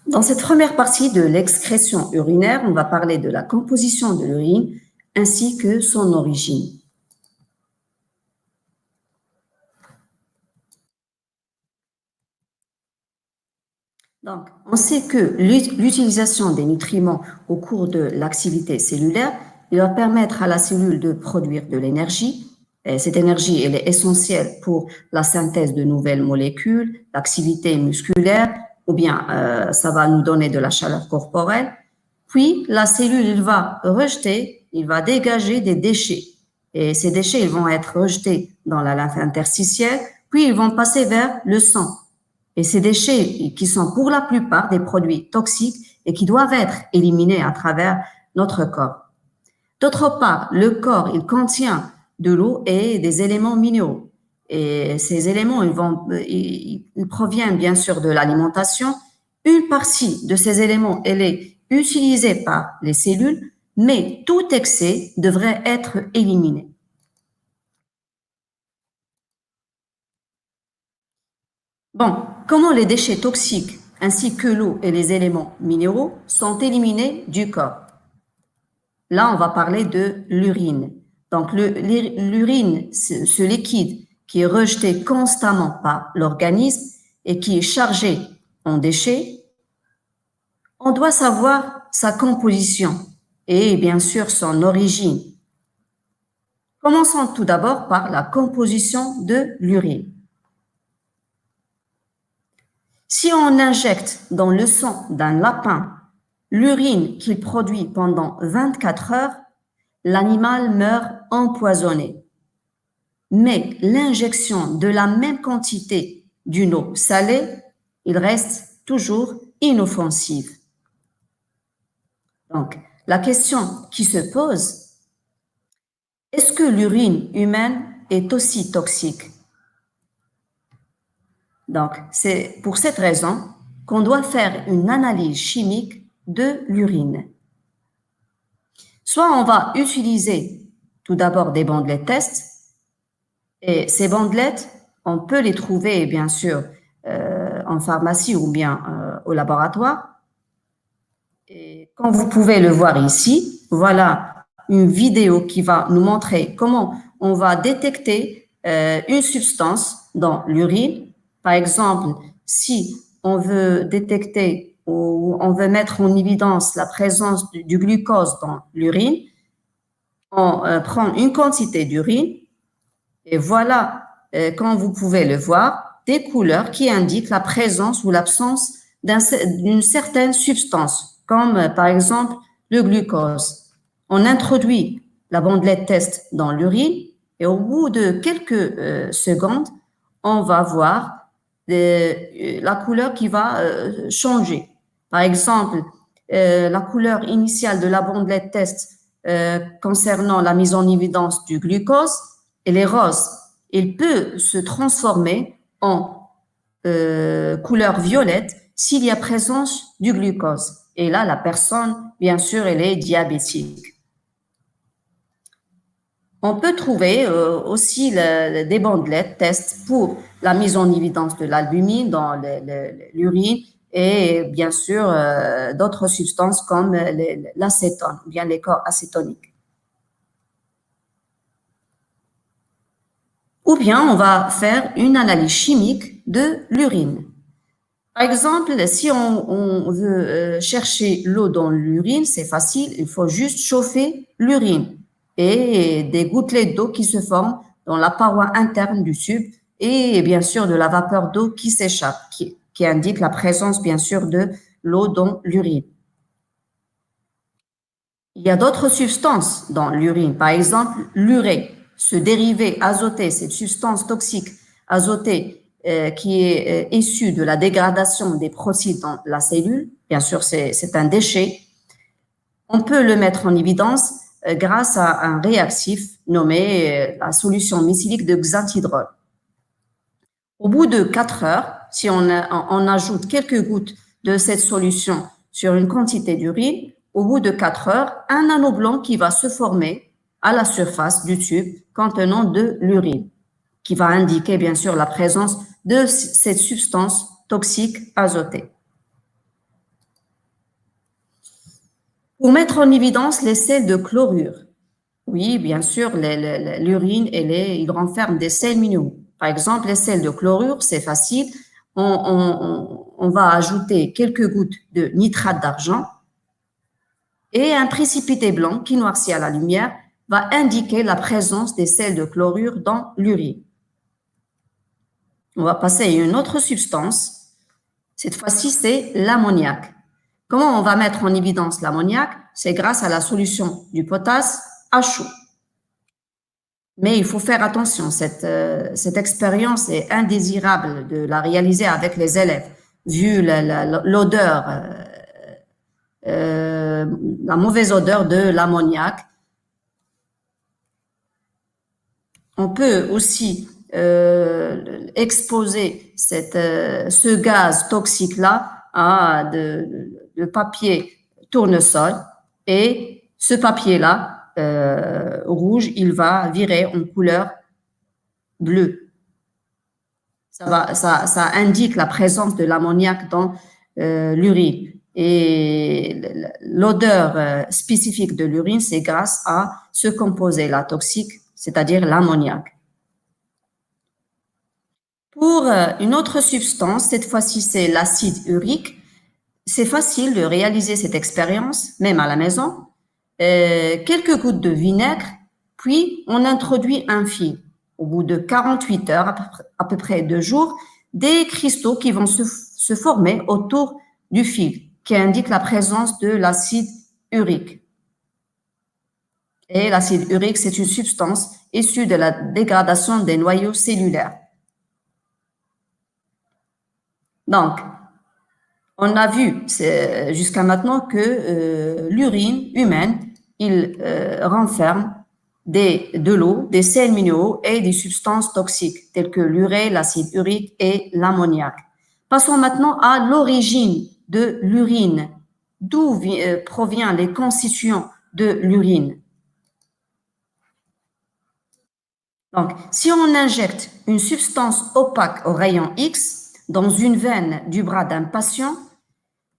Dans cette première partie de l'excrétion urinaire, on va parler de la composition de l'urine ainsi que son origine. Donc, on sait que l'utilisation des nutriments au cours de l'activité cellulaire, il va permettre à la cellule de produire de l'énergie. Et cette énergie, elle est essentielle pour la synthèse de nouvelles molécules, l'activité musculaire, ou bien ça va nous donner de la chaleur corporelle. Puis, la cellule, il va rejeter, il va dégager des déchets. Et ces déchets, ils vont être rejetés dans la lymphe interstitielle, puis ils vont passer vers le sang. Et ces déchets qui sont pour la plupart des produits toxiques et qui doivent être éliminés à travers notre corps. D'autre part, le corps, il contient de l'eau et des éléments minéraux. Et ces éléments, ils proviennent bien sûr de l'alimentation. Une partie de ces éléments, elle est utilisée par les cellules, mais tout excès devrait être éliminé. Bon, comment les déchets toxiques ainsi que l'eau et les éléments minéraux sont éliminés du corps? Là, on va parler de l'urine. Donc, l'urine, ce liquide qui est rejeté constamment par l'organisme et qui est chargé en déchets, on doit savoir sa composition et bien sûr son origine. Commençons tout d'abord par la composition de l'urine. Si on injecte dans le sang d'un lapin l'urine qu'il produit pendant 24 heures, l'animal meurt empoisonné. Mais l'injection de la même quantité d'une eau salée, il reste toujours inoffensive. Donc, la question qui se pose, est-ce que l'urine humaine est aussi toxique? Donc, c'est pour cette raison qu'on doit faire une analyse chimique de l'urine. Soit on va utiliser tout d'abord des bandelettes tests, et ces bandelettes, on peut les trouver bien sûr en pharmacie ou bien au laboratoire. Et comme vous pouvez le voir ici, voilà une vidéo qui va nous montrer comment on va détecter une substance dans l'urine. Par exemple, si on veut détecter ou on veut mettre en évidence la présence du glucose dans l'urine, on prend une quantité d'urine et voilà, comme vous pouvez le voir, des couleurs qui indiquent la présence ou l'absence d'une certaine substance, comme par exemple le glucose. On introduit la bandelette test dans l'urine et au bout de quelques secondes, on va voir la couleur qui va changer. Par exemple, la couleur initiale de la bandelette test concernant la mise en évidence du glucose, elle est rose. Il peut se transformer en couleur violette s'il y a présence du glucose. Et là, la personne, bien sûr, elle est diabétique. On peut trouver aussi des bandelettes tests pour la mise en évidence de l'albumine dans l'urine et bien sûr d'autres substances comme l'acétone, bien les corps acétoniques. Ou bien on va faire une analyse chimique de l'urine. Par exemple, si on veut chercher l'eau dans l'urine, c'est facile, il faut juste chauffer l'urine et des gouttelettes d'eau qui se forment dans la paroi interne du tube et bien sûr de la vapeur d'eau qui s'échappe, qui indique la présence bien sûr de l'eau dans l'urine. Il y a d'autres substances dans l'urine, par exemple l'urée, ce dérivé azoté, cette substance toxique azotée qui est issu de la dégradation des protéines dans la cellule. Bien sûr, c'est un déchet. On peut le mettre en évidence grâce à un réactif nommé la solution méthylique de xanthidrol. Au bout de 4 heures, si on ajoute quelques gouttes de cette solution sur une quantité d'urine, au bout de 4 heures, un anneau blanc qui va se former à la surface du tube contenant de l'urine, qui va indiquer bien sûr la présence de cette substance toxique azotée. Pour mettre en évidence les sels de chlorure, oui, bien sûr, l'urine, il renferme des sels minéraux. Par exemple, les sels de chlorure, c'est facile. On va ajouter quelques gouttes de nitrate d'argent et un précipité blanc qui noircit à la lumière va indiquer la présence des sels de chlorure dans l'urine. On va passer à une autre substance. Cette fois-ci, c'est l'ammoniac. Comment on va mettre en évidence l'ammoniac? C'est grâce à la solution du potasse à chaud. Mais il faut faire attention, cette expérience est indésirable de la réaliser avec les élèves, vu l'odeur, la mauvaise odeur de l'ammoniac. On peut aussi exposer ce gaz toxique-là à de papier tournesol et ce papier-là, rouge, il va virer en couleur bleue. Ça indique la présence de l'ammoniac dans l'urine. Et l'odeur spécifique de l'urine, c'est grâce à ce composé-là toxique, c'est-à-dire l'ammoniac. Pour une autre substance, cette fois-ci, c'est l'acide urique. C'est facile de réaliser cette expérience, même à la maison. Quelques gouttes de vinaigre, puis on introduit un fil. Au bout de 48 heures, à peu près 2 jours, des cristaux qui vont se former autour du fil, qui indique la présence de l'acide urique. Et l'acide urique, c'est une substance issue de la dégradation des noyaux cellulaires. Donc, on a vu jusqu'à maintenant que l'urine humaine, il renferme de l'eau, des sels minéraux et des substances toxiques telles que l'urée, l'acide urique et l'ammoniac. Passons maintenant à l'origine de l'urine. D'où proviennent les constituants de l'urine? Donc, si on injecte une substance opaque au rayon X dans une veine du bras d'un patient,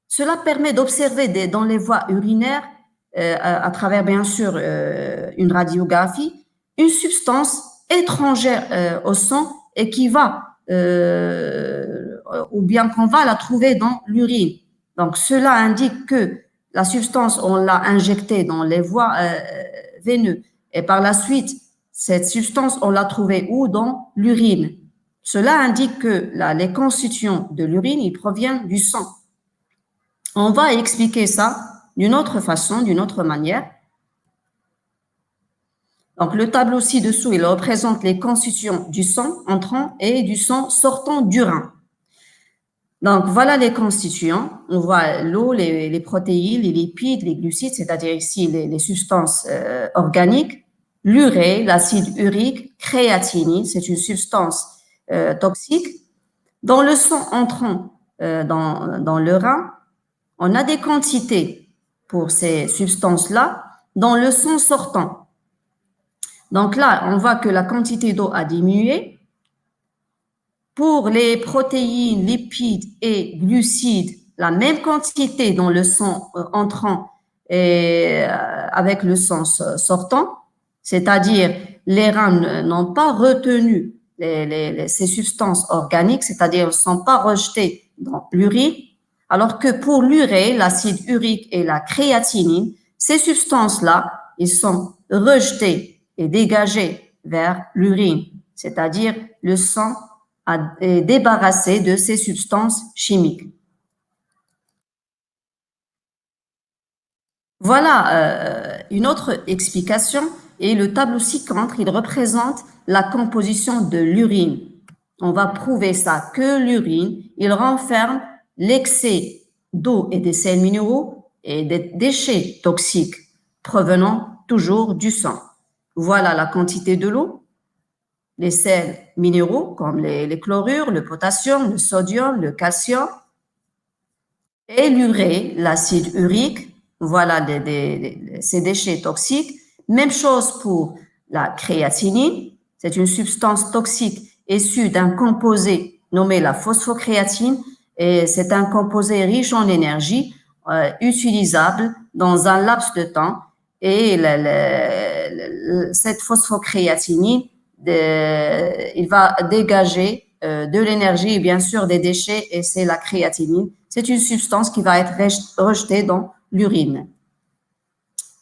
cela permet d'observer dans les voies urinaires, à travers bien sûr une radiographie, une substance étrangère au sang et qui va, ou bien qu'on va la trouver dans l'urine. Donc, cela indique que la substance, on l'a injectée dans les voies veineuses et par la suite, cette substance, on l'a trouvée où? Dans l'urine. Cela indique que les constituants de l'urine, ils proviennent du sang. On va expliquer ça d'une autre façon, d'une autre manière. Donc, le tableau ci-dessous, il représente les constituants du sang entrant et du sang sortant du rein. Donc, voilà les constituants. On voit l'eau, les protéines, les lipides, les glucides, c'est-à-dire ici les substances organiques, l'urée, l'acide urique, créatinine, c'est une substance toxique. Dans le sang entrant dans le rein, on a des quantités pour ces substances-là dans le sang sortant. Donc là, on voit que la quantité d'eau a diminué. Pour les protéines, lipides et glucides, la même quantité dans le sang entrant et avec le sang sortant, c'est-à-dire les reins n'ont pas retenu ces substances organiques, c'est-à-dire ne sont pas rejetées dans l'urine, alors que pour l'urée, l'acide urique et la créatinine, ces substances-là, ils sont rejetées et dégagées vers l'urine, c'est-à-dire le sang est débarrassé de ces substances chimiques. Voilà une autre explication et le tableau ci-contre, il représente la composition de l'urine. On va prouver ça, que l'urine, il renferme l'excès d'eau et des sels minéraux et des déchets toxiques provenant toujours du sang. Voilà la quantité de l'eau, les sels minéraux comme les chlorures, le potassium, le sodium, le calcium et l'urée, l'acide urique. Voilà ces déchets toxiques. Même chose pour la créatinine. C'est une substance toxique issue d'un composé nommé la phosphocréatine et c'est un composé riche en énergie. utilisable dans un laps de temps et cette phosphocréatinine, il va dégager de l'énergie et bien sûr des déchets et c'est la créatinine. C'est une substance qui va être rejetée dans l'urine.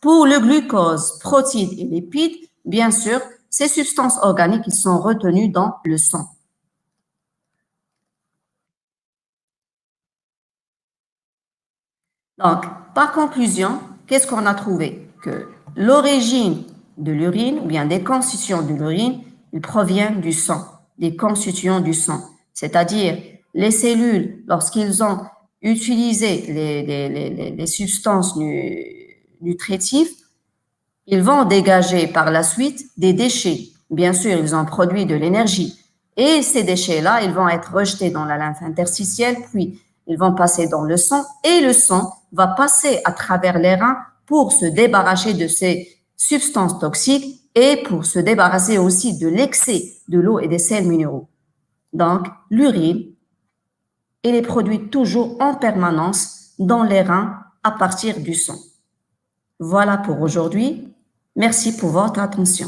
Pour le glucose, protéines et lipides, bien sûr, ces substances organiques ils sont retenues dans le sang. Donc, par conclusion, qu'est-ce qu'on a trouvé? Que l'origine de l'urine, ou bien des constituants de l'urine, il provient du sang, des constituants du sang. C'est-à-dire, les cellules, lorsqu'ils ont utilisé les substances nutritives, ils vont dégager par la suite des déchets. Bien sûr, ils ont produit de l'énergie. Et ces déchets-là, ils vont être rejetés dans la lymphe interstitielle, puis ils vont passer dans le sang et le sang va passer à travers les reins pour se débarrasser de ces substances toxiques et pour se débarrasser aussi de l'excès de l'eau et des sels minéraux. Donc, l'urine, elle est produite toujours en permanence dans les reins à partir du sang. Voilà pour aujourd'hui. Merci pour votre attention.